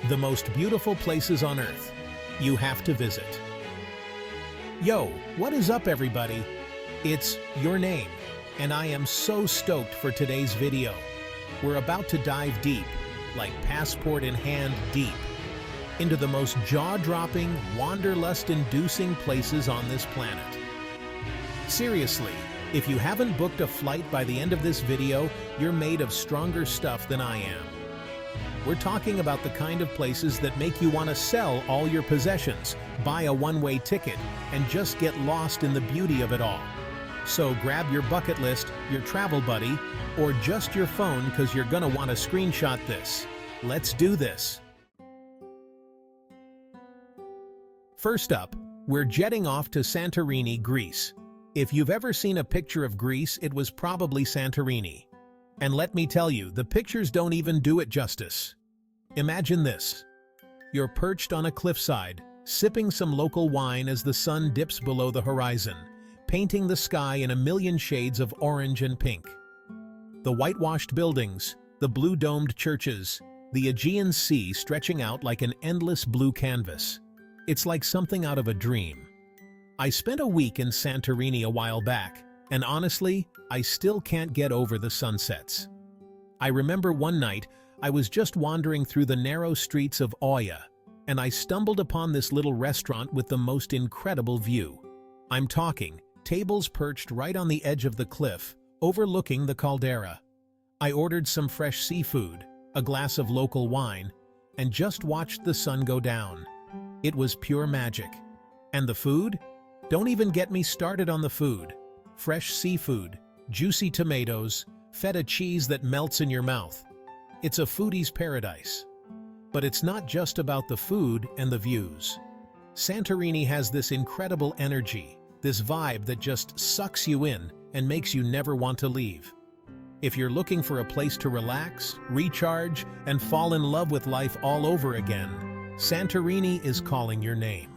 the most beautiful places on earth. You have to visit. Yo, what is up everybody? It's your name, and I am so stoked for today's video. We're about to dive deep, like passport in hand deep, into the most jaw-dropping, wanderlust-inducing places on this planet. Seriously, if you haven't booked a flight by the end of this video, you're made of stronger stuff than I am. We're talking about the kind of places that make you want to sell all your possessions, buy a one-way ticket, and just get lost in the beauty of it all. So grab your bucket list, your travel buddy, or just your phone because you're gonna want to screenshot this. Let's do this. First up, we're jetting off to Santorini, Greece. If you've ever seen a picture of Greece, it was probably Santorini. And let me tell you, the pictures don't even do it justice. Imagine this. You're perched on a cliffside, sipping some local wine as the sun dips below the horizon, painting the sky in a million shades of orange and pink. The whitewashed buildings, the blue-domed churches, the Aegean Sea stretching out like an endless blue canvas. It's like something out of a dream. I spent a week in Santorini a while back, and honestly, I still can't get over the sunsets. I remember one night, I was just wandering through the narrow streets of Oia, and I stumbled upon this little restaurant with the most incredible view. I'm talking tables perched right on the edge of the cliff, overlooking the caldera. I ordered some fresh seafood, a glass of local wine, and just watched the sun go down. It was pure magic. And the food? Don't even get me started on the food. Fresh seafood, juicy tomatoes, feta cheese that melts in your mouth. It's a foodie's paradise. But it's not just about the food and the views. Santorini has this incredible energy, this vibe that just sucks you in and makes you never want to leave. If you're looking for a place to relax, recharge, and fall in love with life all over again, Santorini is calling your name.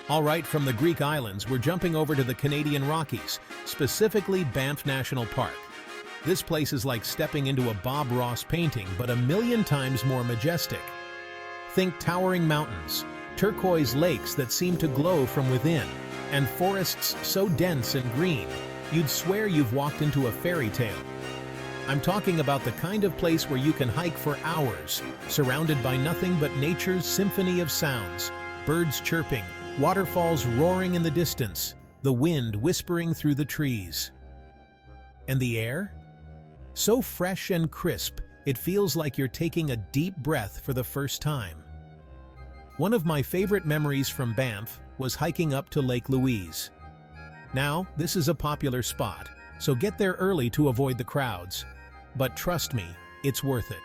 All right, from the Greek islands, we're jumping over to the Canadian Rockies, specifically Banff National Park. This place is like stepping into a Bob Ross painting, but a million times more majestic. Think towering mountains, turquoise lakes that seem to glow from within, and forests so dense and green, you'd swear you've walked into a fairy tale. I'm talking about the kind of place where you can hike for hours, surrounded by nothing but nature's symphony of sounds, birds chirping, waterfalls roaring in the distance, the wind whispering through the trees. And the air? So fresh and crisp, it feels like you're taking a deep breath for the first time. One of my favorite memories from Banff was hiking up to Lake Louise. Now, this is a popular spot, so get there early to avoid the crowds. But trust me, it's worth it.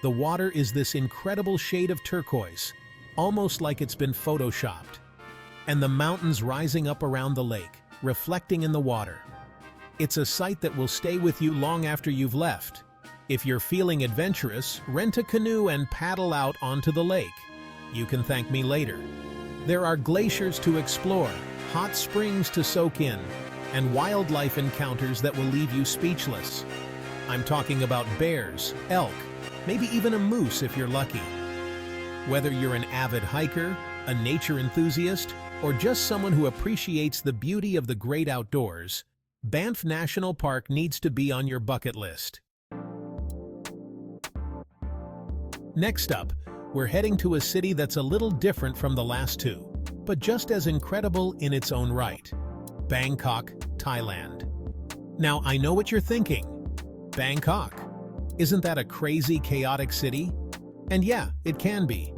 The water is this incredible shade of turquoise, almost like it's been photoshopped. And the mountains rising up around the lake, reflecting in the water. It's a sight that will stay with you long after you've left. If you're feeling adventurous, rent a canoe and paddle out onto the lake. You can thank me later. There are glaciers to explore, hot springs to soak in, and wildlife encounters that will leave you speechless. I'm talking about bears, elk, maybe even a moose if you're lucky. Whether you're an avid hiker, a nature enthusiast, or just someone who appreciates the beauty of the great outdoors, Banff National Park needs to be on your bucket list. Next up, we're heading to a city that's a little different from the last two, but just as incredible in its own right. Bangkok, Thailand. Now, I know what you're thinking. Bangkok. Isn't that a crazy, chaotic city? And yeah, it can be.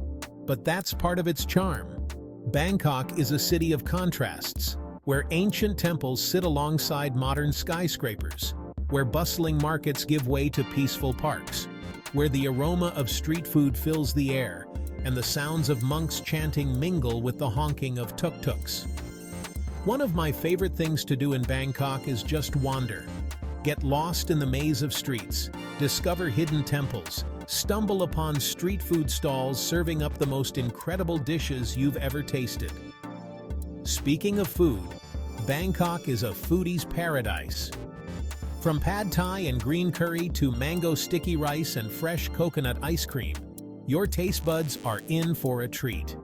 But that's part of its charm. Bangkok is a city of contrasts, where ancient temples sit alongside modern skyscrapers, where bustling markets give way to peaceful parks, where the aroma of street food fills the air, and the sounds of monks chanting mingle with the honking of tuk-tuks. One of my favorite things to do in Bangkok is just wander. Get lost in the maze of streets, discover hidden temples, stumble upon street food stalls serving up the most incredible dishes you've ever tasted. Speaking of food, Bangkok is a foodie's paradise. From pad thai and green curry to mango sticky rice and fresh coconut ice cream, your taste buds are in for a treat.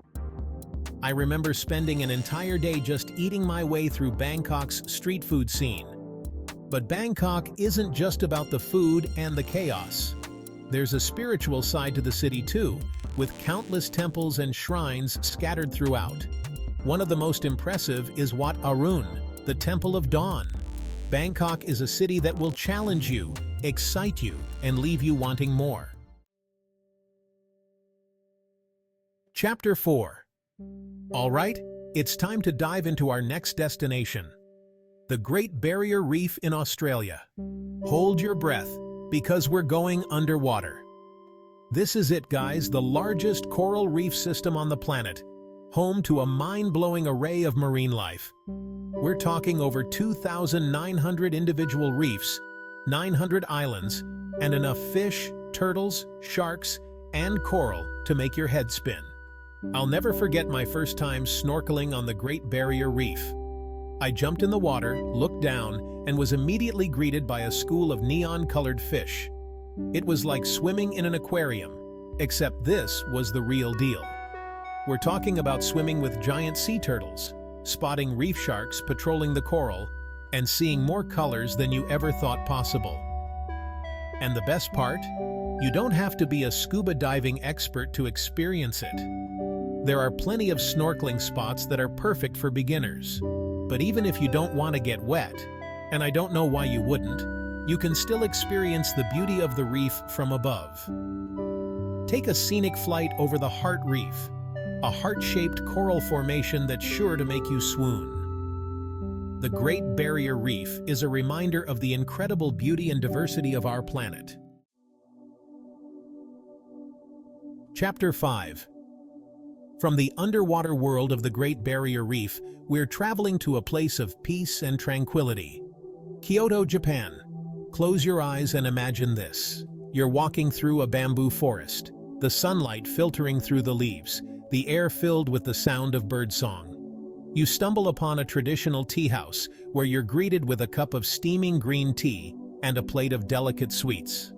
I remember spending an entire day just eating my way through Bangkok's street food scene. But Bangkok isn't just about the food and the chaos. There's a spiritual side to the city too, with countless temples and shrines scattered throughout. One of the most impressive is Wat Arun, the Temple of Dawn. Bangkok is a city that will challenge you, excite you, and leave you wanting more. Chapter 4. All right, it's time to dive into our next destination, the Great Barrier Reef in Australia. Hold your breath, because we're going underwater. This is it, guys, the largest coral reef system on the planet, home to a mind-blowing array of marine life. We're talking over 2,900 individual reefs, 900 islands, and enough fish, turtles, sharks, and coral to make your head spin. I'll never forget my first time snorkeling on the Great Barrier Reef. I jumped in the water, looked down, and was immediately greeted by a school of neon-colored fish. It was like swimming in an aquarium, except this was the real deal. We're talking about swimming with giant sea turtles, spotting reef sharks patrolling the coral, and seeing more colors than you ever thought possible. And the best part? You don't have to be a scuba diving expert to experience it. There are plenty of snorkeling spots that are perfect for beginners. But even if you don't want to get wet, and I don't know why you wouldn't, you can still experience the beauty of the reef from above. Take a scenic flight over the Heart Reef, a heart-shaped coral formation that's sure to make you swoon. The Great Barrier Reef is a reminder of the incredible beauty and diversity of our planet. Chapter 5. From the underwater world of the Great Barrier Reef, we're traveling to a place of peace and tranquility. Kyoto, Japan. Close your eyes and imagine this. You're walking through a bamboo forest, the sunlight filtering through the leaves, the air filled with the sound of birdsong. You stumble upon a traditional tea house where you're greeted with a cup of steaming green tea and a plate of delicate sweets.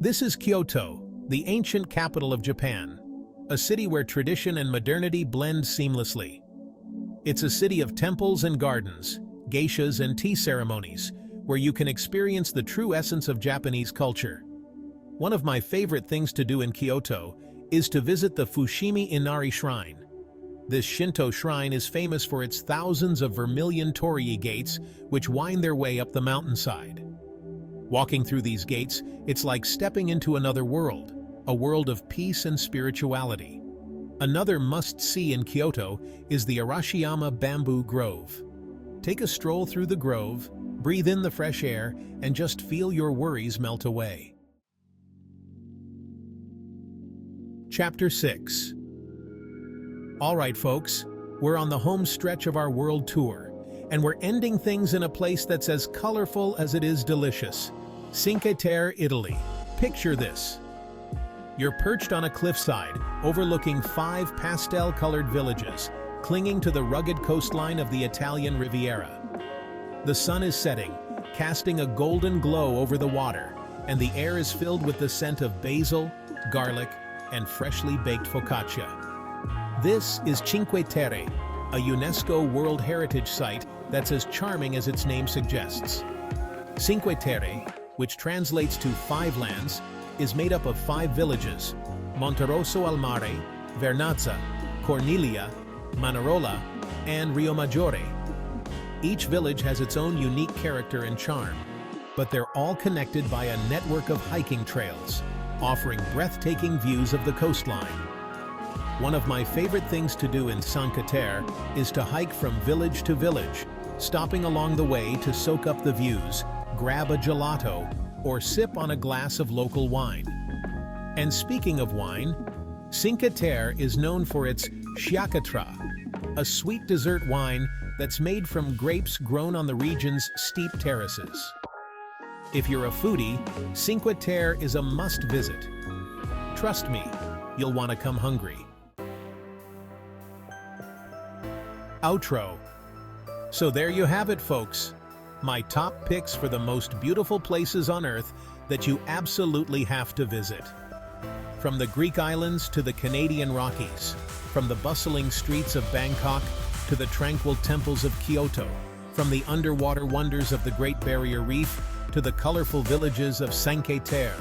This is Kyoto, the ancient capital of Japan, a city where tradition and modernity blend seamlessly. It's a city of temples and gardens, geishas and tea ceremonies, where you can experience the true essence of Japanese culture. One of my favorite things to do in Kyoto is to visit the Fushimi Inari Shrine. This Shinto shrine is famous for its thousands of vermilion torii gates which wind their way up the mountainside. Walking through these gates, it's like stepping into another world, a world of peace and spirituality. Another must-see in Kyoto is the Arashiyama Bamboo Grove. Take a stroll through the grove, breathe in the fresh air, and just feel your worries melt away. Chapter 6. All right, folks, we're on the home stretch of our world tour, and we're ending things in a place that's as colorful as it is delicious. Cinque Terre, Italy. Picture this. You're perched on a cliffside, overlooking 5 pastel-colored villages, clinging to the rugged coastline of the Italian Riviera. The sun is setting, casting a golden glow over the water, and the air is filled with the scent of basil, garlic, and freshly baked focaccia. This is Cinque Terre, a UNESCO World Heritage Site that's as charming as its name suggests. Cinque Terre, which translates to 5 lands, is made up of 5 villages: Monterosso al Mare, Vernazza, Corniglia, Manarola, and Riomaggiore. Each village has its own unique character and charm, but they're all connected by a network of hiking trails, offering breathtaking views of the coastline. One of my favorite things to do in Cinque Terre is to hike from village to village, stopping along the way to soak up the views, grab a gelato, or sip on a glass of local wine. And speaking of wine, Cinque Terre is known for its sciacquatra, a sweet dessert wine that's made from grapes grown on the region's steep terraces. If you're a foodie, Cinque Terre is a must-visit. Trust me, you'll want to come hungry. Outro. So there you have it, folks. my top picks for the most beautiful places on Earth that you absolutely have to visit. From the Greek islands to the Canadian Rockies, from the bustling streets of Bangkok to the tranquil temples of Kyoto, from the underwater wonders of the Great Barrier Reef to the colorful villages of Saint-Terre,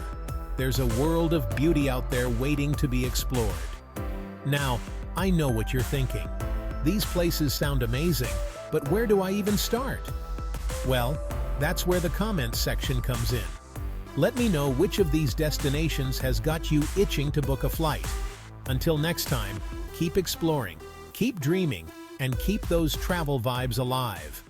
there's a world of beauty out there waiting to be explored. Now, I know what you're thinking. These places sound amazing, but where do I even start? Well, that's where the comments section comes in. Let me know which of these destinations has got you itching to book a flight. Until next time, keep exploring, keep dreaming, and keep those travel vibes alive.